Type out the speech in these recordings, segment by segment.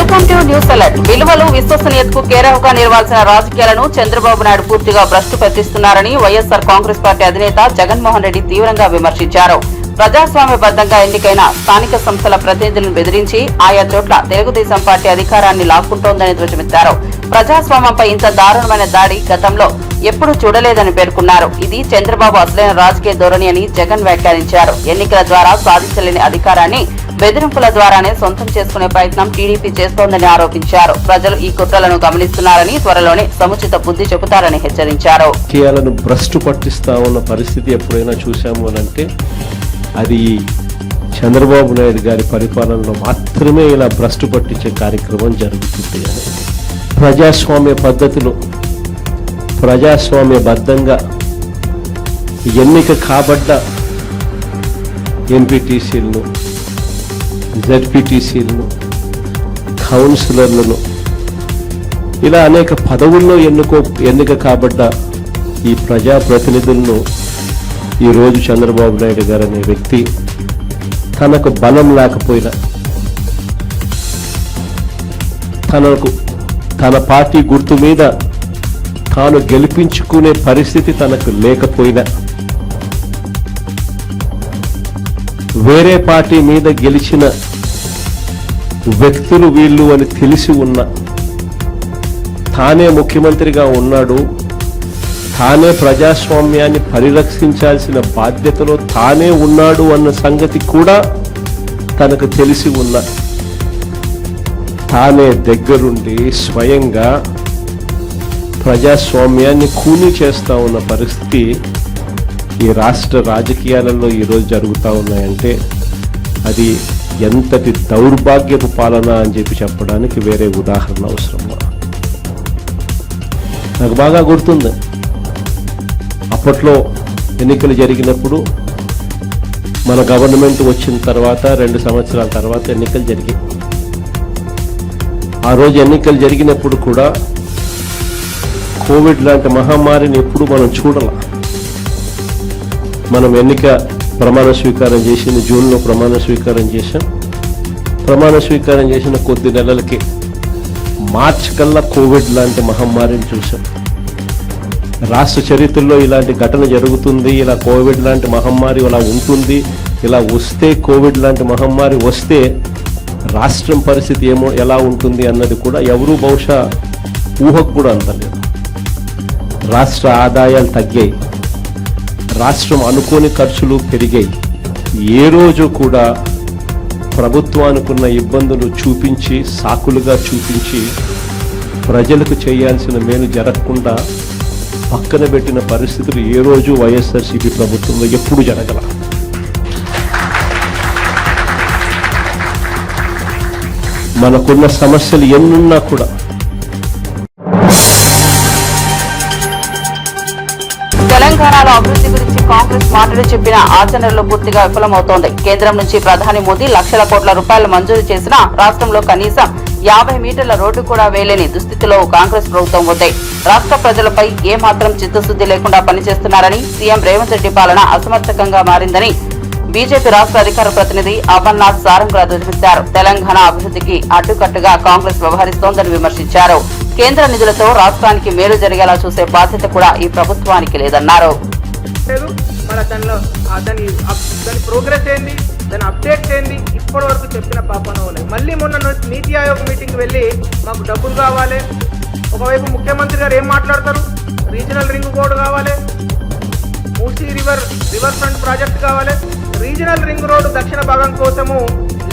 Welcome to news alert. విలువలు విశ్వసనీయతకు కేరహుగా నిలవాల్సిన రాజకీయాలను చంద్రబాబు నాయుడు పూర్తిగా భ్రష్టు పట్టిస్తున్నారని వైఎస్ఆర్ కాంగ్రెస్ పార్టీ అధినేత జగన్మోహన్ రెడ్డి తీవ్రంగా విమర్శించారు. ప్రజాస్వామ్యబద్దంగా ఎన్నికైన స్థానిక సంస్థల ప్రతినిధులను బెదిరించి ఆయా చోట్ల తెలుగుదేశం పార్టీ అధికారాన్ని లాక్కుంటోందని ధ్వజమెత్తారు. ప్రజాస్వామ్యంపై ఇంత దారుణమైన దాడి గతంలో ఎప్పుడూ చూడలేదని పేర్కొన్నారు. ఇది చంద్రబాబు అసలైన రాజకీయ ధోరణి అని జగన్ వ్యాఖ్యానించారు. ఎన్నికల ద్వారా సాధించలేని అధికారాన్ని బెదిరింపుల ద్వారానే సొంతం చేసుకునే ప్రయత్నం టీడీపీ చేస్తోందని ఆరోపించారు. ప్రజలు ఈ కుట్రలను గమనిస్తున్నారని త్వరలోనే సముచిత బుద్ధి చెబుతారని హెచ్చరించారు. భ్రష్టు పట్టిస్తా ఉన్న పరిస్థితి ఎప్పుడైనా చూసాము అనంటే అది చంద్రబాబు నాయుడు గారి పరిపాలనలో మాత్రమే ఇలా భ్రష్టు పట్టించే కార్యక్రమం జరుగుతుంది. ప్రజాస్వామ్య పద్ధతిలో ప్రజాస్వామ్యబద్ధంగా ఎన్నిక కాబడ్డ ఎంపీటీసీలను, జెడ్పీటీసీలను, కౌన్సిలర్లను ఇలా అనేక పదవుల్లో ఎన్నిక కాబడ్డ ఈ ప్రజాప్రతినిధులను ఈరోజు చంద్రబాబు నాయుడు గారు అనే వ్యక్తి తనకు బలం లేకపోయినా, తన పార్టీ గుర్తు మీద తాను గెలిపించుకునే పరిస్థితి తనకు లేకపోయినా, వేరే పార్టీ మీద గెలిచిన వ్యక్తులు వీళ్ళు అని తెలిసి ఉన్న, తానే ముఖ్యమంత్రిగా ఉన్నాడు, తానే ప్రజాస్వామ్యాన్ని పరిరక్షించాల్సిన బాధ్యతలో తానే ఉన్నాడు అన్న సంగతి కూడా తనకు తెలిసి ఉన్న, తానే దగ్గరుండి స్వయంగా ప్రజాస్వామ్యాన్ని కూనీ చేస్తూ ఉన్న పరిస్థితి ఈ రాష్ట్ర రాజకీయాలలో ఈరోజు జరుగుతూ ఉన్నాయంటే అది ఎంతటి దౌర్భాగ్యపు పాలన అని చెప్పడానికి వేరే ఉదాహరణ అవసరం. నాకు బాగా గుర్తుంది, అప్పట్లో ఎన్నికలు జరిగినప్పుడు మన గవర్నమెంట్ వచ్చిన తర్వాత 2 సంవత్సరాల తర్వాత ఎన్నికలు జరిగాయి. ఆ రోజు ఎన్నికలు జరిగినప్పుడు కూడా కోవిడ్ లాంటి మహమ్మారిని ఎప్పుడు మనం చూడాల. మనం ఎన్నిక ప్రమాణ స్వీకారం చేసిన జూన్లో ప్రమాణ స్వీకారం చేశాం. ప్రమాణ స్వీకారం చేసిన కొద్ది నెలలకి మార్చి కల్లా కోవిడ్ లాంటి మహమ్మారిని చూసాం. రాష్ట్ర చరిత్రలో ఇలాంటి ఘటన జరుగుతుంది, ఇలా కోవిడ్ లాంటి మహమ్మారి ఇలా ఉంటుంది, ఇలా వస్తే కోవిడ్ లాంటి మహమ్మారి వస్తే రాష్ట్రం పరిస్థితి ఎలా ఉంటుంది అన్నది కూడా ఎవరూ బహుశా ఊహకు కూడా అందలేదు. రాష్ట్ర ఆదాయాలు తగ్గాయి, రాష్ట్రం అనుకోని ఖర్చులు పెరిగాయి. ఏ రోజు కూడా ప్రభుత్వానికున్న ఇబ్బందులు చూపించి, సాకులుగా చూపించి ప్రజలకు చేయాల్సిన మేలు జరగకుండా పక్కన పెట్టిన పరిస్థితులు ఏ రోజు వైఎస్ఆర్సీపీ ప్రభుత్వంలో ఎప్పుడు జరగల. మనకున్న సమస్యలు ఎన్నున్నా కూడా తెలంగాణలో అభివృద్ధి గురించి కాంగ్రెస్ మాటలు చెప్పిన ఆచరణలో పూర్తిగా విఫలమవుతోంది. కేంద్రం నుంచి ప్రధాని మోదీ లక్షల కోట్ల రూపాయలు మంజూరు చేసినా రాష్ట్రంలో కనీసం 50 మీటర్ల రోడ్డు కూడా వేయలేని దుస్థితిలో కాంగ్రెస్ ప్రభుత్వం ఉంది. రాష్ట్ర ప్రజలపై ఏమాత్రం చిత్తశుద్ధి లేకుండా పనిచేస్తున్నారని, సీఎం రేవంత్ రెడ్డి పాలన అసమర్థకంగా మారిందని బీజేపీ రాష్ట్ర అధికార ప్రతినిధి అమర్నాథ్ సారంగా ధ్వజమెత్తారు. తెలంగాణ అభివృద్ధికి అడ్డుకట్టుగా కాంగ్రెస్ వ్యవహరిస్తోందని విమర్శించారు. కేంద్ర నిధులతో రాష్ట్రానికి మేలు జరిగేలా చూసే బాధ్యత కూడా ఈ ప్రభుత్వానికి లేదన్నారు. ప్రోగ్రెస్ ఏంది, దాని అప్డేట్స్ ఏంది ఇప్పటి వరకు చెప్పిన పాపన మళ్ళీ మొన్న నీతి ఆయోగ్ మీటింగ్కి వెళ్ళి మాకు డబ్బులు కావాలి. ఒకవైపు ముఖ్యమంత్రి గారు ఏం మాట్లాడతారు, రీజనల్ రింగ్ రోడ్ కావాలి, మూసీ రివర్ ఫ్రంట్ ప్రాజెక్ట్ కావాలి, రీజనల్ రింగ్ రోడ్డు దక్షిణ భాగం కోసము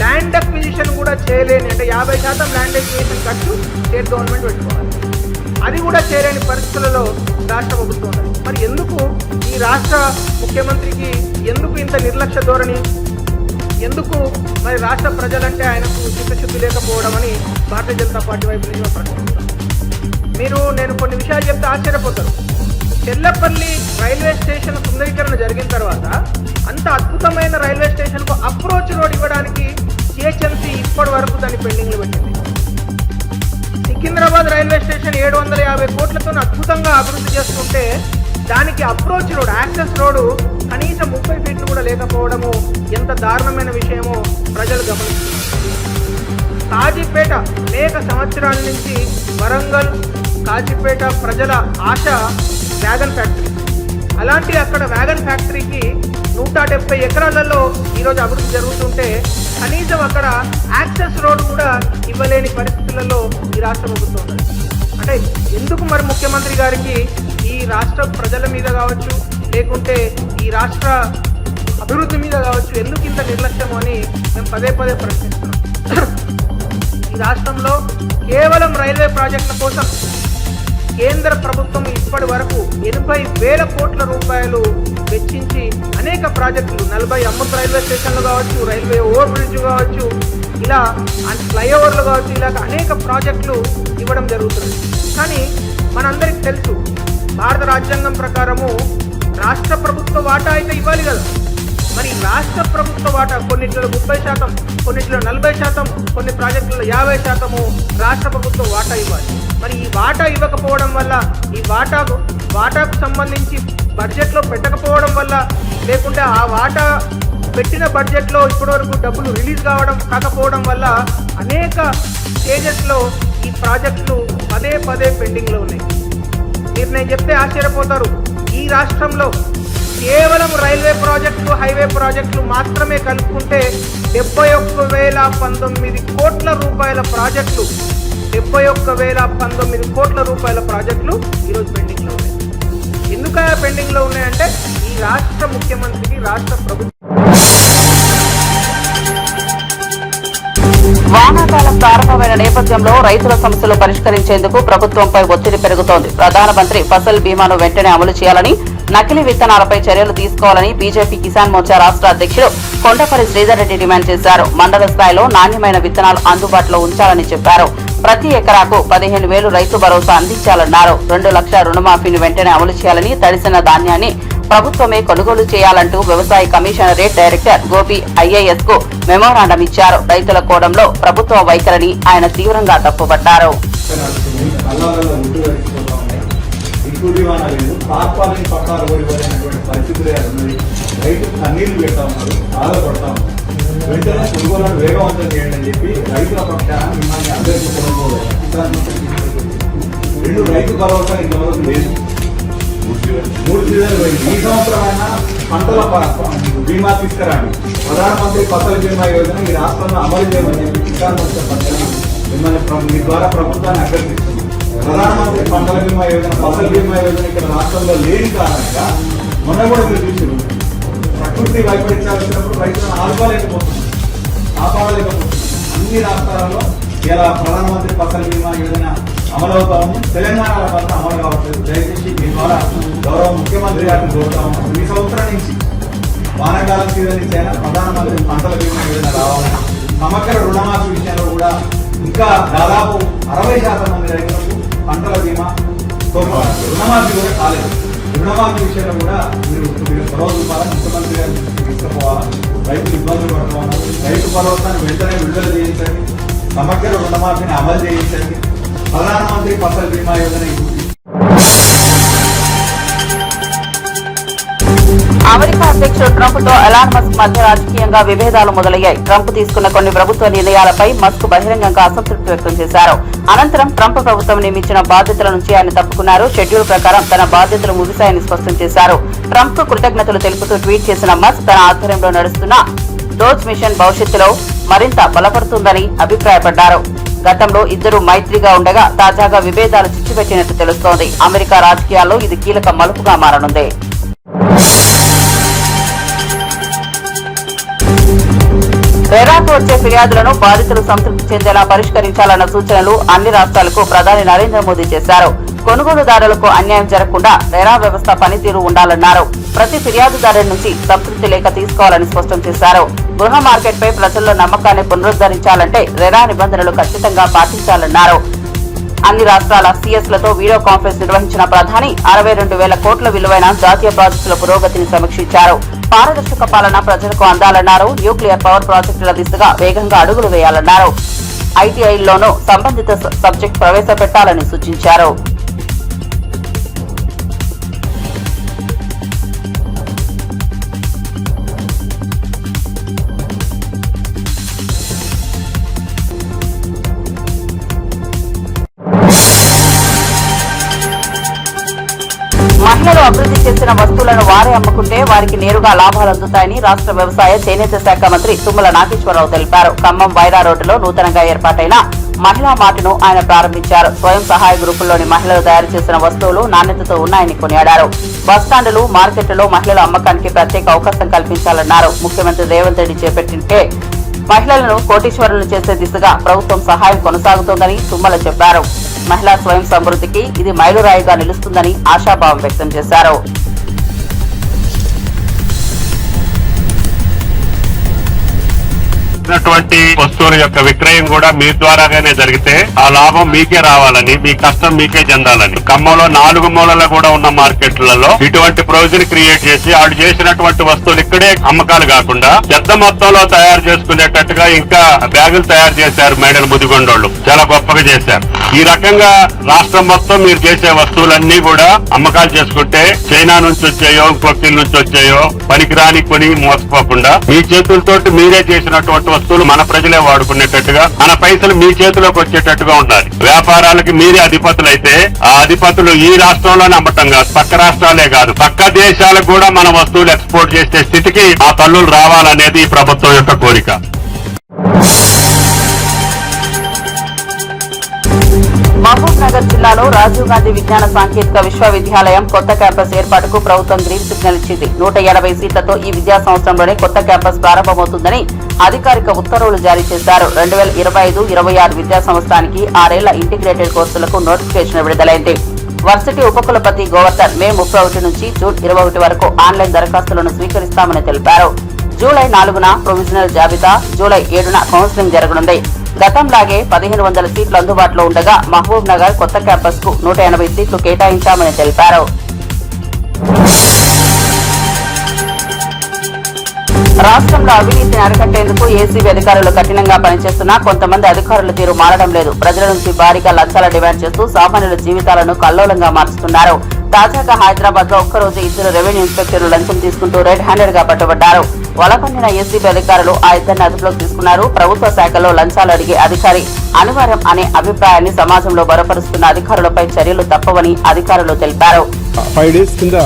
ల్యాండ్ అక్విజిషన్ కూడా చేయలేని, అంటే 50% ల్యాండ్ అక్విజిషన్ ఖర్చు స్టేట్ గవర్నమెంట్ పెట్టుకోవాలి. అది కూడా చేయలేని పరిస్థితులలో రాష్ట్ర ప్రభుత్వం ఉన్నది. మరి ఎందుకు ఈ రాష్ట్ర ముఖ్యమంత్రికి ఎందుకు ఇంత నిర్లక్ష్య ధోరణి, ఎందుకు మరి రాష్ట్ర ప్రజలంటే ఆయనకు చిత్తశుద్ధి లేకపోవడం అని భారతీయ జనతా పార్టీ వైపు నుంచి ప్రశ్నిస్తాను. నేను కొన్ని విషయాలు చెప్తే ఆశ్చర్యపోతారు. చెల్లపల్లి రైల్వే స్టేషన్ సుందరీకరణ జరిగిన తర్వాత అంత అద్భుతమైన రైల్వే స్టేషన్కు అప్రోచ్ రోడ్ ఇవ్వడానికి జిహెచ్ఎంసీ ఇప్పటి వరకు దాన్ని పెండింగ్లో పెట్టింది. సికింద్రాబాద్ రైల్వే స్టేషన్ 750 కోట్లతో అద్భుతంగా అభివృద్ధి చేస్తుంటే దానికి అప్రోచ్ రోడ్, యాక్సెస్ రోడ్డు కనీసం 30 ఫీట్లు కూడా లేకపోవడము ఎంత దారుణమైన విషయమో ప్రజలు గమనిస్తున్నారు. కాజీపేట అనేక సంవత్సరాల నుంచి వరంగల్ కాజీపేట ప్రజల ఆశ వ్యాగన్ ఫ్యాక్టరీ. అలాంటి అక్కడ వ్యాగన్ ఫ్యాక్టరీకి 170 ఎకరాలలో ఈరోజు అభివృద్ధి జరుగుతుంటే కనీసం అక్కడ యాక్సెస్ రోడ్ కూడా ఇవ్వలేని పరిస్థితులలో ఈ రాష్ట్ర ప్రభుత్వం ఉన్నది. అంటే ఎందుకు మరి ముఖ్యమంత్రి గారికి ఈ రాష్ట్ర ప్రజల మీద కావచ్చు, లేకుంటే ఈ రాష్ట్ర అభివృద్ధి మీద కావచ్చు, ఎందుకు ఇంత నిర్లక్ష్యం అని మేము పదే పదే ప్రశ్నిస్తున్నాం. ఈ రాష్ట్రంలో కేవలం రైల్వే ప్రాజెక్టుల కోసం కేంద్ర ప్రభుత్వం ఇప్పటి వరకు 80,000 కోట్ల రూపాయలు వెచ్చించి అనేక ప్రాజెక్టులు 40 అమృత్ రైల్వే స్టేషన్లు కావచ్చు, రైల్వే ఓవర్ బ్రిడ్జ్ కావచ్చు, ఇలా ఫ్లైఓవర్లు కావచ్చు, ఇలా అనేక ప్రాజెక్టులు ఇవ్వడం జరుగుతుంది. కానీ మనందరికీ తెలుసు భారత రాజ్యాంగం ప్రకారము రాష్ట్ర ప్రభుత్వ వాటా అయితే ఇవ్వాలి కదా. మరి రాష్ట్ర ప్రభుత్వ వాటా కొన్నిట్లో 30%, కొన్నిట్లో 40%, కొన్ని ప్రాజెక్టులలో 50% రాష్ట్ర ప్రభుత్వ వాటా ఇవ్వాలి. మరి ఈ వాటా ఇవ్వకపోవడం వల్ల, ఈ వాటాకు సంబంధించి బడ్జెట్లో పెట్టకపోవడం వల్ల, లేకుంటే ఆ వాటా పెట్టిన బడ్జెట్లో ఇప్పటివరకు డబ్బులు రిలీజ్ కాకపోవడం వల్ల అనేక స్టేజెస్లో ఈ ప్రాజెక్టులు పదే పదే పెండింగ్లో ఉన్నాయి. మీరు నేను చెప్తే ఆశ్చర్యపోతారు. ఈ రాష్ట్రంలో కేవలం రైల్వే ప్రాజెక్టులు, హైవే ప్రాజెక్టులు మాత్రమే కలుపుకుంటే 71,019 కోట్ల రూపాయల ప్రాజెక్టులు, 71,019 కోట్ల రూపాయల ప్రాజెక్టులు ఈరోజు పెండింగ్లో ఉన్నాయి. ఎందుకు పెండింగ్లో ఉన్నాయంటే ఈ రాష్ట్ర ముఖ్యమంత్రికి, రాష్ట్ర ప్రభుత్వం వానాకాలం ప్రారంభమైన నేపథ్యంలో రైతుల సమస్యలు పరిష్కరించేందుకు ప్రభుత్వంపై ఒత్తిడి పెరుగుతోంది. ప్రధానమంత్రి ఫసల్ బీమాను వెంటనే అమలు చేయాలని, నకిలీ విత్తనాలపై చర్యలు తీసుకోవాలని బీజేపీ కిసాన్ మోర్చా రాష్ట్ర అధ్యక్షుడు కొండపల్లి శ్రీధర్ రెడ్డి డిమాండ్ చేశారు. మండల స్థాయిలో నాణ్యమైన విత్తనాలు అందుబాటులో ఉంచాలని చెప్పారు. ప్రతి ఎకరాకు 15,000 రైతు భరోసా అందించాలన్నారు. 2 లక్షల రుణమాఫీని వెంటనే అమలు చేయాలని, తడిసిన ధాన్యాన్ని ప్రభుత్వమే కొనుగోలు చేయాలంటూ వ్యవసాయ కమిషనరేట్ డైరెక్టర్ గోపి ఐఏఎస్ కు మెమోరాండం ఇచ్చారు. రైతుల కోడంలో ప్రభుత్వ వైఖరిని ఆయన తీవ్రంగా తప్పుపట్టారు. వెంటనే కొనుగోలను వేగవంతం చేయండి అని చెప్పి రైతుల పక్షాన మిమ్మల్ని అందరికీ రెండు రైతు భరోసా ఇంతవరకు లేదు. 3 సీజన్లు పోయింది. ఈ సంవత్సరమైనా పంటల బీమా తీసుకురండి. ప్రధానమంత్రి ఫసల్ బీమా యోజన ఈ రాష్ట్రంలో అమలు చేయమని చెప్పి కిసాన్ మోర్చా పక్షాన మిమ్మల్ని మీ ద్వారా ప్రభుత్వాన్ని అభ్యర్థిస్తుంది. ప్రధానమంత్రి పంటల బీమా యోజన, ఫసల్ బీమా యోజన ఇక్కడ రాష్ట్రంలో లేని కారణంగా మొన్న కూడా మీరు చూసి ప్రకృతి వైపరీత్యాలు వచ్చినప్పుడు రైతులను కాపాడలేకపోతుంది. అన్ని రాష్ట్రాలలో ఇలా ప్రధానమంత్రి ఫసల్ బీమా యోజన అమలవుతా ఉంది. తెలంగాణలో మాత్రం అమలు కావట్లేదు. దయచేసి మీ ద్వారా గౌరవ ముఖ్యమంత్రి గారిని కోరుతా ఉన్నాం. ఈ సంవత్సరం నుంచి వానాకాలం సీజన్ నుంచి అయినా ప్రధానమంత్రి పంటల బీమా యోజన రావాలని, సమగ్ర రుణమాఫీ విషయంలో కూడా ఇంకా దాదాపు 60% మంది రైతులకు పంటల బీమా రుణమాఫీ కూడా కాలేదు. రుణమాఫీ విషయంలో కూడా మీరు రోజు ముఖ్యమంత్రి గారిని తీసుకుపోవాలి. రైతులు ఇబ్బందులు పడుతూ ఉన్నారు. రైతు భరోసాను వెంటనే విడుదల చేయించండి. సమగ్ర రుణమాఫీని అమలు చేయించండి. ప్రధానమంత్రి ఫసల్ బీమా యోజన అమెరికా అధ్యక్షుడు ట్రంప్ తో ఎలాన్ మస్క్ మధ్య రాజకీయంగా విభేదాలు మొదలయ్యాయి. ట్రంప్ తీసుకున్న కొన్ని ప్రభుత్వ నిర్ణయాలపై మస్క్ బహిరంగంగా అసంతృప్తి వ్యక్తం చేశారు. అనంతరం ట్రంప్ ప్రభుత్వం నియమించిన బాధ్యతల నుంచి ఆయన తప్పుకున్నారు. షెడ్యూల్ ప్రకారం తన బాధ్యతలు ముగిశాయని స్పష్టం చేశారు. ట్రంప్ కు కృతజ్ఞతలు తెలుపుతూ ట్వీట్ చేసిన మస్క్ తన ఆధ్వర్యంలో నడుస్తున్న డోజ్ మిషన్ భవిష్యత్తులో మరింత బలపడుతుందని అభిప్రాయపడ్డారు. గతంలో ఇద్దరు మైత్రిగా ఉండగా తాజాగా విభేదాలు చిచ్చుపెట్టినట్టు తెలుస్తోంది. అమెరికా రాజకీయాల్లో ఇది కీలక మలుపుగా మారనుంది. రెరాకు వచ్చే ఫిర్యాదులను బాధితులు సంతృప్తి చెందేలా పరిష్కరించాలన్న సూచనలు అన్ని రాష్ట్రాలకు ప్రధాని నరేంద్ర మోదీ చేశారు. కొనుగోలుదారులకు అన్యాయం జరగకుండా రెరా వ్యవస్థ పనితీరు ఉండాలన్నారు. ప్రతి ఫిర్యాదుదారుడి నుంచి సంతృప్తి లేఖ తీసుకోవాలని స్పష్టం చేశారు. గృహ మార్కెట్పై ప్రజల్లో నమ్మకాన్ని పునరుద్ధరించాలంటే రెరా నిబంధనలు ఖచ్చితంగా పాటించాలన్నారు. అన్ని రాష్ట్రాల సీఎస్లతో వీడియో కాన్ఫరెన్స్ నిర్వహించిన ప్రధాని 62,000 కోట్ల విలువైన జాతీయ ప్రాజెక్టుల పురోగతిని సమీక్షించారు. పారదర్శక పాలన ప్రజలకు అందాలన్నారు. న్యూక్లియర్ పవర్ ప్రాజెక్టుల దిశగా వేగంగా అడుగులు వేయాలన్నారు. ఐటీఐల్లోనూ సంబంధిత సబ్జెక్టు ప్రవేశపెట్టాలని సూచించారు. అభివృద్ధి చేసిన వస్తువులను వారే అమ్ముకుంటే వారికి నేరుగా లాభాలు అందుతాయని రాష్ట్ర వ్యవసాయ చేనేత శాఖ మంత్రి తుమ్మల నాగేశ్వరరావు తెలిపారు. ఖమ్మం వైరా రోడ్డులో నూతనంగా ఏర్పాటైన మహిళా మార్టును ఆయన ప్రారంభించారు. స్వయం సహాయ గ్రూపుల్లోని మహిళలు తయారు చేసిన వస్తువులు నాణ్యతతో ఉన్నాయని కొనియాడారు. బస్టాండులు, మార్కెట్లలో మహిళల అమ్మకానికి ప్రత్యేక అవకాశం కల్పించాలన్నారు. ముఖ్యమంత్రి రేవంత్ రెడ్డి చేపట్టింటే మహిళలను కోటీశ్వరులను చేసే దిశగా ప్రభుత్వం సహాయం కొనసాగుతోందని తుమ్మల చెప్పారు. మహిళా స్వయం సమృద్ధికి ఇది మైలురాయిగా నిలుస్తుందని ఆశాభావం వ్యక్తం చేశారు. వస్తువుల యొక్క విక్రయం కూడా మీ ద్వారాగానే జరిగితే ఆ లాభం మీకే రావాలని, మీ కష్టం మీకే చెందాలని ఖమ్మంలో 4 మూలల్లో కూడా ఉన్న మార్కెట్లలో ఇటువంటి ప్రొవిజన్ క్రియేట్ చేసి వాళ్ళు చేసినటువంటి వస్తువులు ఇక్కడే అమ్మకాలు కాకుండా పెద్ద మొత్తంలో తయారు చేసుకునేటట్టుగా ఇంకా బ్యాగులు తయారు చేశారు. మేడలు ముదిగొండోళ్ళు చాలా గొప్పగా చేశారు. ఈ రకంగా రాష్ట్రం మొత్తం మీరు చేసే వస్తువులన్నీ కూడా అమ్మకాలు చేసుకుంటే చైనా నుంచి వచ్చాయో, కొక్కిల నుంచి వచ్చాయో పనికిరాని కొని మోసపోకుండా మీ చేతులతోటి మీరే చేసినటువంటి వస్తువులు మన ప్రజలే వాడుకునేటట్టుగా, మన పైసలు మీ చేతిలోకి వచ్చేటట్టుగా ఉండాలి. వ్యాపారాలకి మీరే అధిపతులైతే ఆ అధిపతులు ఈ రాష్ట్రంలోనే అమ్మటం కాదు, పక్క రాష్ట్రాలే కాదు, పక్క దేశాలకు కూడా మన వస్తువులు ఎక్స్పోర్ట్ చేసే స్థితికి ఆ తల్లులు రావాలనేది ఈ ప్రభుత్వం యొక్క కోరిక. మహబూబ్ నగర్ జిల్లాలో రాజీవ్ గాంధీ విజ్ఞాన సాంకేతిక విశ్వవిద్యాలయం కొత్త క్యాంపస్ ఏర్పాటుకు ప్రభుత్వం గ్రీన్ సిగ్నల్ ఇచ్చింది. 180 సీట్లతో ఈ విద్యా సంవత్సరంలోనే కొత్త క్యాంపస్ ప్రారంభమవుతుందని అధికారిక ఉత్తర్వులు జారీ చేశారు. 2025-26 విద్యా సంవత్సరానికి 6 ఏళ్ల ఇంటిగ్రేటెడ్ కోర్సులకు నోటిఫికేషన్ విడుదలైంది. వర్సిటీ ఉపకులపతి గోవర్ధన్ మే 31 నుంచి జూన్ 21 వరకు ఆన్లైన్ దరఖాస్తులను స్వీకరిస్తామని తెలిపారు. జూలై 4న ప్రొవిజనల్ జాబితా, జూలై 7న కౌన్సిలింగ్ జరగనుంది. గతంలాగే 1500 సీట్లు అందుబాటులో ఉండగా మహబూబ్ నగర్ కొత్త క్యాంపస్ కు 180 సీట్లు కేటాయించామని తెలిపారు. రాష్ట్రంలో అవినీతిని అరికట్టేందుకు ఏసీబీ అధికారులు కఠినంగా పనిచేస్తున్నా కొంతమంది అధికారుల తీరు మారడం లేదు. ప్రజల నుంచి భారీగా లంచాల డిమాండ్ చేస్తూ సామాన్యుల జీవితాలను కల్లోలంగా మార్చుతున్నారు. తాజాగా హైదరాబాద్ లో ఒక్కరోజు 2 రెవెన్యూ ఇన్స్పెక్టర్లు లంచం తీసుకుంటూ రెడ్ హ్యాండెడ్ గా పట్టుబడ్డారు. వలపండిన ఏసీబీ అధికారులు ఆ ఇద్దరిని అదుపులోకి తీసుకున్నారు. ప్రభుత్వ శాఖలో లంచాలు అడిగే అధికారి అనివార్యం అనే అభిప్రాయాన్ని సమాజంలో బలపరుస్తున్న అధికారులపై చర్యలు తప్పవని అధికారులు తెలిపారు. 5 days కింద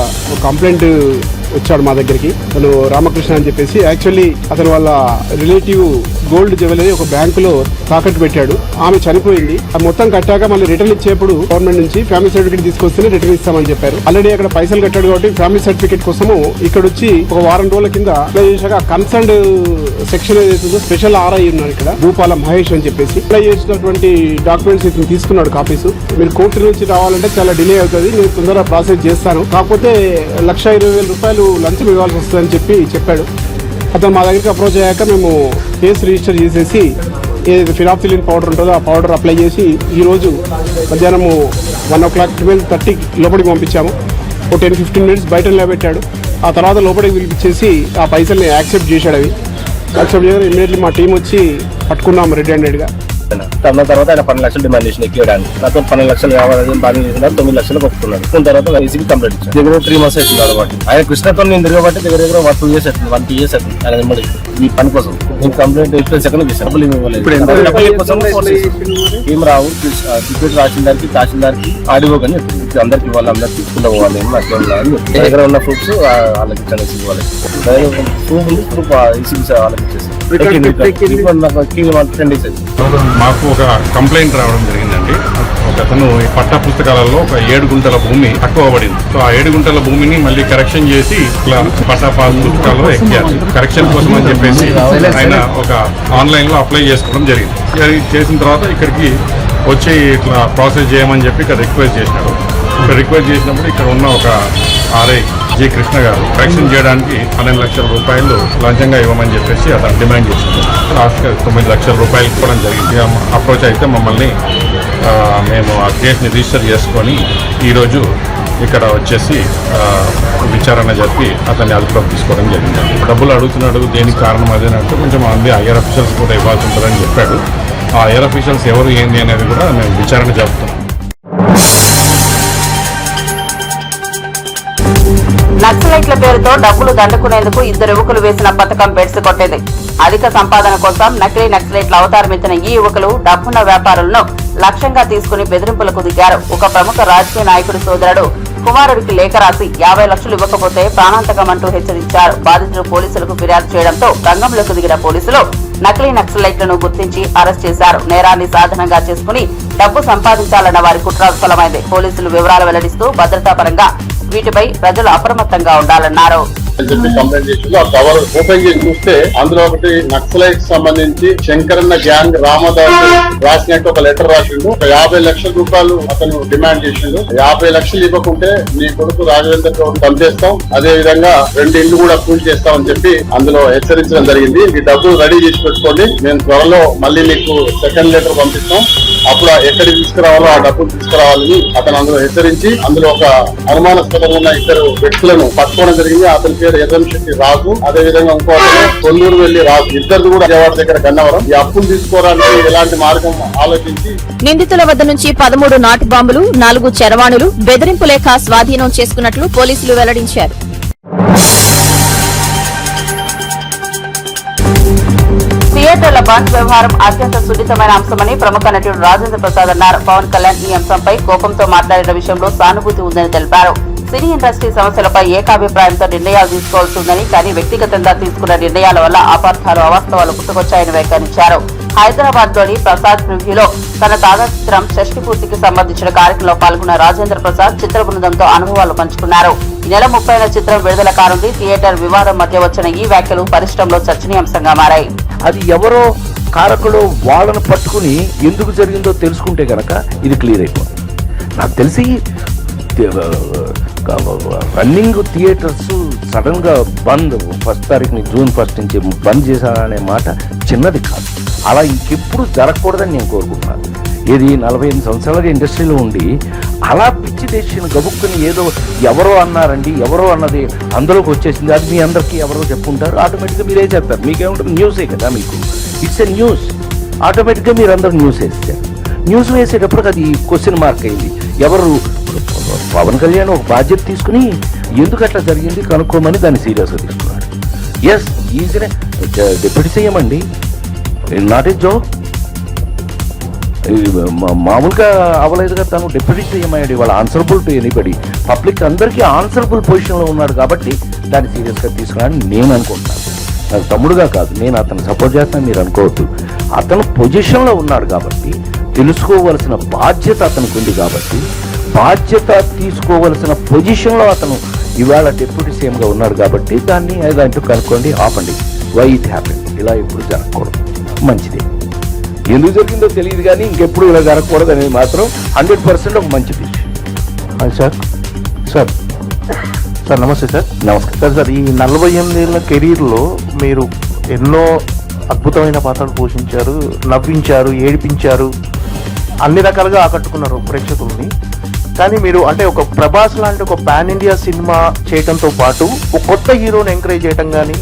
కంప్లైంట్ వచ్చాడు మా దగ్గరికి. తను రామకృష్ణ అని చెప్పేసి, యాక్చువల్లీ అతను వాళ్ళ రిలేటివ్ గోల్డ్ జ్యువెలరీ ఒక బ్యాంకులో తాకట్టు పెట్టాడు. ఆమె చనిపోయింది. అది మొత్తం కట్టాక మళ్ళీ రిటర్న్ ఇచ్చేప్పుడు గవర్నమెంట్ నుంచి ఫ్యామిలీ సర్టిఫికేట్ తీసుకొస్తేనే రిటర్న్ ఇస్తామని చెప్పారు. ఆల్రెడీ అక్కడ పైసలు కట్టాడు కాబట్టి ఫ్యామిలీ సర్టిఫికేట్ కోసము ఇక్కడ వచ్చి ఒక వారం రోజుల కింద అప్లై చేశాక కన్సర్న్డ్ సెక్షన్ ఏదైతుందో స్పెషల్ ఆర్ఐ ఉన్నారు ఇక్కడ, భూపాల మహేష్ అని చెప్పేసి, అప్లై చేసినటువంటి డాక్యుమెంట్స్ ఇతను తీసుకున్నాడు కాపీస్. మీరు కోర్టు నుంచి రావాలంటే చాలా డిలే అవుతుంది, నేను తొందరగా ప్రాసెస్ చేస్తాను, కాకపోతే 1,20,000 రూపాయలు లంచం ఇవ్వాల్సి వస్తుందని చెప్పాడు. అతను మా దగ్గరికి అప్రోచ్ అయ్యాక మేము కేసు రిజిస్టర్ చేసేసి ఏదైతే ఫినాప్సిలిన్ పౌడర్ ఉంటుందో ఆ పౌడర్ అప్లై చేసి ఈరోజు మధ్యాహ్నము 1:30 లోపలికి పంపించాము. ఒక 10-15 minutes బయట నిలబెట్టాడు. ఆ తర్వాత లోపలికి పిలిపించేసి ఆ పైసల్ని యాక్సెప్ట్ చేశాడు. అవి యాక్సెప్ట్ చేసి ఇమీడియట్లీ మా టీం వచ్చి పట్టుకున్నాము రెడ్ హ్యాండెడ్గా. తన తర్వాత ఆయన 12 లక్షలు డిమాండ్ చేసిన ఎక్కియడానికి. నాతో 12 లక్షలు కావాలని బాగా చేసినారు. 9 లక్షలు ఒప్పుకున్నాడు. తర్వాత ఈసీబీ కంప్లైంట్ ఇచ్చాను. దగ్గర 3 months అవుతుంది కాబట్టి ఆయన కృష్ణతో నేను తిరగబట్టి దగ్గర 1 years అవుతుంది, 1 years అవుతుంది ఆయన ఈ పని కోసం. నేను కంప్లైంట్ ఇచ్చిన సెకండ్ చేశాను. ఏం రావు, టికెట్ రాసిందానికి తహసీల్దార్కి ఆడియో కానీ అందరికి ఇవ్వాలి, అందరికి తీసుకుంటూ పోవాలి, నాకేం రాదు. దగ్గర ఉన్న ప్రూఫ్స్ వాళ్ళకి ఇచ్చాను. ఇవ్వాలి ప్రూఫ్ ఉంది, ప్రూఫ్ ఈసీబీ వాళ్ళకి ఇచ్చేసాను. మాకు ఒక కంప్లైంట్ రావడం జరిగిందండి. ఒకతను ఈ పట్టా పుస్తకాలలో ఒక 7 గుంటల భూమి తక్కువ పడింది. సో ఆ 7 గుంటల భూమిని మళ్ళీ కరెక్షన్ చేసి ఇట్లా పట్టా పుస్తకాల్లో ఎక్కారు. కరెక్షన్ కోసం అని చెప్పేసి ఆయన ఒక ఆన్లైన్ లో అప్లై చేసుకోవడం జరిగింది. చేసిన తర్వాత ఇక్కడికి వచ్చి ఇట్లా ప్రాసెస్ చేయమని చెప్పి ఇక్కడ రిక్వెస్ట్ చేసినాడు. ఇక్కడ రిక్వెస్ట్ చేసినప్పుడు ఇక్కడ ఉన్న ఒక ఆర్ఐ జి కృష్ణ గారు కరెక్షన్ చేయడానికి 12 లక్షల రూపాయలు లంచంగా ఇవ్వమని చెప్పేసి అతను డిమాండ్ చేసింది. లాస్ట్గా 9 లక్షల రూపాయలు ఇవ్వడం జరిగింది. అప్రోచ్ అయితే మమ్మల్ని మేము ఆ కేసుని రిజిస్టర్ చేసుకొని ఈరోజు ఇక్కడ వచ్చేసి విచారణ జరిపి అతన్ని అదుపులోకి తీసుకోవడం జరిగింది. డబ్బులు అడుగుతున్నాడు, దేనికి కారణం అదేనంటే కొంచెం మంది ఐఆర్ అఫీషియల్స్ కూడా ఇవ్వాల్సి ఉంటుందని చెప్పాడు. ఆ ఐఆర్ అఫీషియల్స్ ఎవరు ఏంది అనేది కూడా మేము విచారణ జరుపుతున్నాం. నక్సలైట్ల పేరుతో డబ్బులు దండుకునేందుకు 2 యువకులు వేసిన పథకం బెడ్స్ కొట్టింది. అధిక సంపాదన కోసం నకిలీ నక్సలైట్ల అవతారమెత్తిన ఈ యువకులు డబ్బున్న వ్యాపారులను లక్ష్యంగా తీసుకుని బెదిరింపులకు దిగారు. ఒక ప్రముఖ రాజకీయ నాయకుడి సోదరుడు కుమారుడికి లేఖ రాసి 50 లక్షలు ఇవ్వకపోతే ప్రాణాంతకమంటూ హెచ్చరించారు. బాధితులు పోలీసులకు ఫిర్యాదు చేయడంతో రంగంలోకి దిగిన పోలీసులు నకిలీ నక్సలైట్లను గుర్తించి అరెస్ట్ చేశారు. నేరాన్ని సాధనంగా చేసుకుని డబ్బు సంపాదించాలన్న వారి కుట్ర విఫలమైంది. పోలీసులు వివరాలు వెల్లడిస్తూ భద్రతా పరంగా వీటిపై ప్రజలు అప్రమత్తంగా ఉండాలన్నారు. కంప్లైంట్ చేసి ఆ కవర్ ఓపెన్ చేసి చూస్తే అందులో ఒకటి నక్సలైట్ సంబంధించి శంకరన్న గ్యాంగ్ రామదాస్ రాసినట్టు ఒక లెటర్ రాసిండు. 50 లక్షల రూపాయలు అతను డిమాండ్ చేసిండు. 50 లక్షలు ఇవ్వకుంటే నీ కొడుకు రాఘవేంద్ర గౌడ్ చంపేస్తాం, అదే విధంగా 2 ఇళ్లు కూడా కూల్ చేస్తామని చెప్పి అందులో హెచ్చరించడం జరిగింది. ఈ డబ్బులు రెడీ చేసి పెట్టుకోండి, మేము త్వరలో మళ్ళీ మీకు సెకండ్ లెటర్ పంపిస్తాం, అప్పుడు ఎక్కడికి తీసుకురావాలో ఆ డబ్బులు తీసుకురావాలని అతను అందులో హెచ్చరించి అందులో ఒక అనుమానాస్పదంగా ఉన్న 2 వ్యక్తులను పట్టుకోవడం జరిగింది. అతని పేరు ఎర్రంశెట్టి రాజు, అదే విధంగా ఇంకో కొల్లూరు వెళ్లి రాజు, ఇద్దరు కూడా విజయవాడ దగ్గర గన్నవరం. ఈ అప్పులు తీసుకోవడానికి ఎలాంటి మార్గం ఆలోచించి నిందితుల వద్ద నుంచి 13 నాటు బాంబులు, 4 చరవాణులు, బెదిరింపు లేఖ స్వాధీనం చేసుకున్నట్లు పోలీసులు వెల్లడించారు. థియేటర్ల బంద్ వ్యవహారం అత్యంత సున్నితమైన అంశమని ప్రముఖ నటుడు రాజేంద్ర ప్రసాద్ అన్నారు. పవన్ కళ్యాణ్ ఈ అంశంపై కోపంతో మాట్లాడిన విషయంలో సానుభూతి ఉందని తెలిపారు. సినీ ఇండస్ట్రీ సమస్యలపై ఏకాభిప్రాయంతో నిర్ణయాలు తీసుకోవాల్సి ఉందని, కానీ వ్యక్తిగతంగా తీసుకున్న నిర్ణయాల వల్ల అపార్థాలు అవాస్తవాలు పుట్టుకొచ్చాయని వ్యాఖ్యానించారు. హైదరాబాద్ లోని ప్రసాద్ ప్రివ్యూలో తన తాజా చిత్రం షష్ఠి పూర్తికి సంబంధించిన కార్యక్రమంలో పాల్గొన్న రాజేంద్ర ప్రసాద్ చిత్ర బృందంతో అనుభవాలు పంచుకున్నారు. ఈ నెల 30న చిత్రం విడుదల కానుంది. థియేటర్ వివాదం మధ్య వచ్చిన ఈ వ్యాఖ్యలు పరిశ్రమలో చర్చనీయాంశంగా మారాయి. అది ఎవరో కారకులు వాళ్ళను పట్టుకుని ఎందుకు జరిగిందో తెలుసుకుంటే గనక ఇది క్లియర్ అయిపోతుంది. నాకు తెలిసి రన్నింగ్ థియేటర్స్ సడన్ గా బంద్ 1వ తారీఖుని జూన్ 1 నుంచి బంద్ చేశారనే మాట చిన్నది కాదు. అలా ఇంకెప్పుడు జరగకూడదని నేను కోరుకుంటున్నాను. ఇది 45 సంవత్సరాలుగా ఇండస్ట్రీలో ఉండి అలా పిచ్చి డెసిషన్ గబుక్కుని ఏదో ఎవరో అన్నారండి, ఎవరో అన్నది అందులోకి వచ్చేసింది, అది మీ అందరికీ ఎవరో చెప్పుకుంటారు, ఆటోమేటిక్గా మీరే చెప్తారు. మీకేముంటుంది, న్యూసే కదా, మీకు ఇట్స్ ఎ న్యూస్. ఆటోమేటిక్గా మీరు అందరూ న్యూస్ వేస్తారు. న్యూస్ వేసేటప్పుడు అది క్వశ్చన్ మార్క్ అయింది. ఎవరు పవన్ కళ్యాణ్ ఒక బాధ్యత తీసుకుని ఎందుకు అట్లా జరిగింది కనుక్కోమని దాన్ని సీరియస్గా తీసుకున్నాడు. ఎస్ ఈజీనే డిప్యూటీ సీఎం అండి, నాట్ ఏ జోక్. మామూలుగా అవ్వలేదుగా, తను డిప్యూటీ సీఎం అయ్యాడు. ఇవాళ ఆన్సరబుల్ టు ఎనీబడి, పబ్లిక్ అందరికీ ఆన్సరబుల్ పొజిషన్లో ఉన్నాడు కాబట్టి దాన్ని సీరియస్గా తీసుకున్నాడని నేను అనుకుంటున్నాను. నాకు తమ్ముడుగా కాదు, నేను అతను సపోర్ట్ చేస్తాను మీరు అనుకోవద్దు. అతను పొజిషన్లో ఉన్నాడు కాబట్టి తెలుసుకోవలసిన బాధ్యత అతనికి ఉంది కాబట్టి బాధ్యత తీసుకోవలసిన పొజిషన్లో అతను ఇవాళ డిప్యూటీ సీఎంగా ఉన్నాడు కాబట్టి దాన్ని ఏదంటూ కనుక్కోండి, ఆపండి. వై ఇట్ హ్యాపెన్, ఇలా ఎప్పుడు జరగకూడదు, మంచిది. ఎందుకు జరిగిందో తెలియదు కానీ ఇంకెప్పుడు ఇలా జరగకూడదు అనేది మాత్రం 100% ఒక మంచి డిసిషన్. సార్ నమస్తే సార్. నమస్కారం సార్. ఈ 48 ఏళ్ల కెరీర్లో మీరు ఎన్నో అద్భుతమైన పాత్రలు పోషించారు, నవ్వించారు, ఏడిపించారు, అన్ని రకాలుగా ఆకట్టుకున్నారు ప్రేక్షకుల్ని. కానీ మీరు అంటే ఒక ప్రభాస్ లాంటి ఒక పాన్ ఇండియా సినిమా చేయడంతో పాటు ఒక కొత్త హీరోని ఎంకరేజ్ చేయడం కానీ,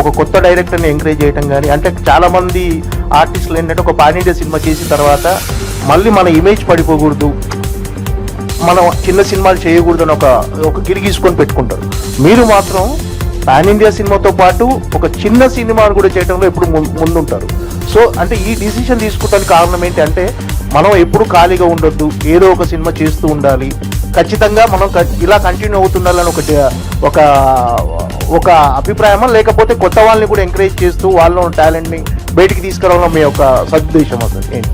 ఒక కొత్త డైరెక్టర్ని ఎంకరేజ్ చేయడం కానీ, అంటే చాలామంది ఆర్టిస్టులు ఏంటంటే ఒక పాన్ ఇండియా సినిమా చేసిన తర్వాత మళ్ళీ మన ఇమేజ్ పడిపోకూడదు, మనం చిన్న సినిమాలు చేయకూడదు అని ఒక గిరిగీసుకొని పెట్టుకుంటారు. మీరు మాత్రం పాన్ ఇండియా సినిమాతో పాటు ఒక చిన్న సినిమాను కూడా చేయడంలో ఎప్పుడు ముందుంటారు. సో అంటే ఈ డిసిషన్ తీసుకోవడానికి కారణం ఏంటి అంటే మనం ఎప్పుడు ఖాళీగా ఉండొద్దు, ఏదో ఒక సినిమా చేస్తూ ఉండాలి, ఖచ్చితంగా మనం ఇలా కంటిన్యూ అవుతుండాలని ఒక అభిప్రాయమా, లేకపోతే కొత్త వాళ్ళని కూడా ఎంకరేజ్ చేస్తూ వాళ్ళ టాలెంట్ని బయటికి తీసుకురావడం మీ యొక్క సదుద్దేశమా సార్? ఏంటి?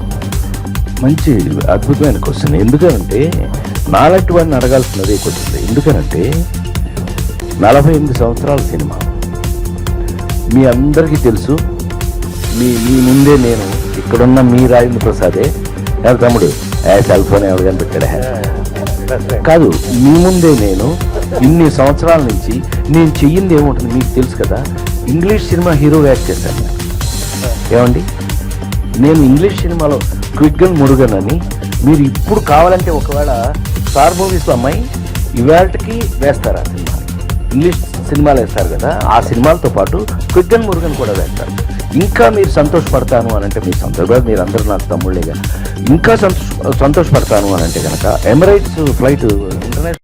మంచి అద్భుతమైన క్వశ్చన్. ఎందుకంటే నాలాంటి వాడిని అడగాల్సినదే క్వశ్చన్. ఎందుకనంటే 48 సంవత్సరాల సినిమా మీ అందరికీ తెలుసు. మీ ముందే నేను ఇక్కడున్న మీ రాజేంద్ర ప్రసాదే తమ్ముడు సెల్ ఫోన్ ఎవరు కనిపెట్టాడా కాదు, మీ ముందే నేను ఇన్ని సంవత్సరాల నుంచి నేను చెయ్యింది ఏముంటుంది మీకు తెలుసు కదా. ఇంగ్లీష్ సినిమా హీరోగా యాక్ట్ చేశాను. ఏమండి, నేను ఇంగ్లీష్ సినిమాలో క్విగ్గన్ మురుగన్ అని, మీరు ఇప్పుడు కావాలంటే ఒకవేళ స్టార్ మూవీస్లో అమ్మాయి ఇవాళకి వేస్తారు. ఆ సినిమా ఇంగ్లీష్ సినిమాలు వేస్తారు కదా, ఆ సినిమాలతో పాటు క్విగ్గన్ మురుగన్ కూడా వేస్తారు. ఇంకా మీరు సంతోషపడతాను అని అంటే, మీ సందర్భంగా మీరు అందరూ నాకు తమ్ముళ్ళేగా, ఇంకా సంతోషపడతాను అని అంటే కనుక ఎమిరేట్స్ ఫ్లైట్ ఇంటర్నేషనల్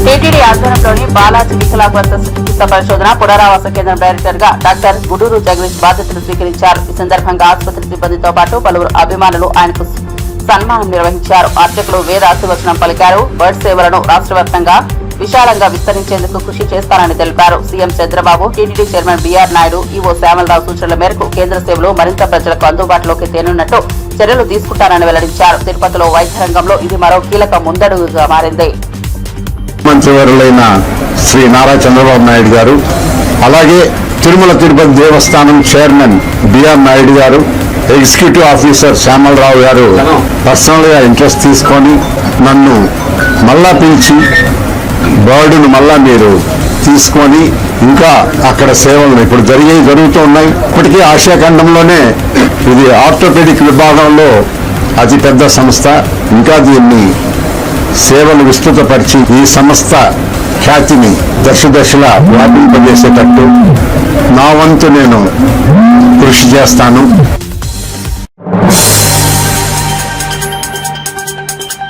టీటీడీ ఆధ్వర్యంలోని బాలాజీ వికలాంగుల చికిత్స పరిశోధన పునరావాస కేంద్రం డైరెక్టర్ గా డాక్టర్ గుడూరు జగదీష్ బాధ్యతలు స్వీకరించారు. ఈ సందర్భంగా ఆసుపత్రి సిబ్బందితో పాటు పలువురు అభిమానులు ఆయనకు సన్మానం నిర్వహించారు. అర్చకులు వేద ఆశీర్వచనం పలికారు. బర్డ్ సేవలను రాష్ట్ర వ్యాప్తంగా విశాలంగా విస్తరించేందుకు కృషి చేస్తారని తెలిపారు. CM Chandrababu, TTD chairman BR Naidu, EO Shyamala Rao సూచనల మేరకు కేంద్ర సేవలు మరింత ప్రజలకు అందుబాటులోకి తేనున్నట్టు చర్యలు తీసుకుంటారని వెల్లడించారు. తిరుపతిలో వైద్య రంగంలో ఇది మరో కీలక ముందడుగుగా మారింది. మంత్రివర్యులైన శ్రీ నారా చంద్రబాబు నాయుడు గారు, అలాగే తిరుమల తిరుపతి దేవస్థానం చైర్మన్ బిఆర్ నాయుడు గారు, ఎగ్జిక్యూటివ్ ఆఫీసర్ శ్యామలరావు గారు పర్సనల్ గా ఇంట్రెస్ట్ తీసుకొని నన్ను మళ్ళా పిలిచి బర్డును మళ్ళా మీరు తీసుకొని ఇంకా అక్కడ సేవలను ఇప్పుడు జరుగుతూ ఉన్నాయి. ఇప్పటికీ ఆసియా ఖండంలోనే ఇది ఆర్థోపెడిక్ విభాగంలో అతి పెద్ద సంస్థ. ఇంకా దీన్ని సేవలు విస్తృతపరిచి ఈ సంస్థ ఖ్యాతిని దశలా వ్యాపింపజేసేటట్టు నా వంతు నేను కృషి చేస్తాను.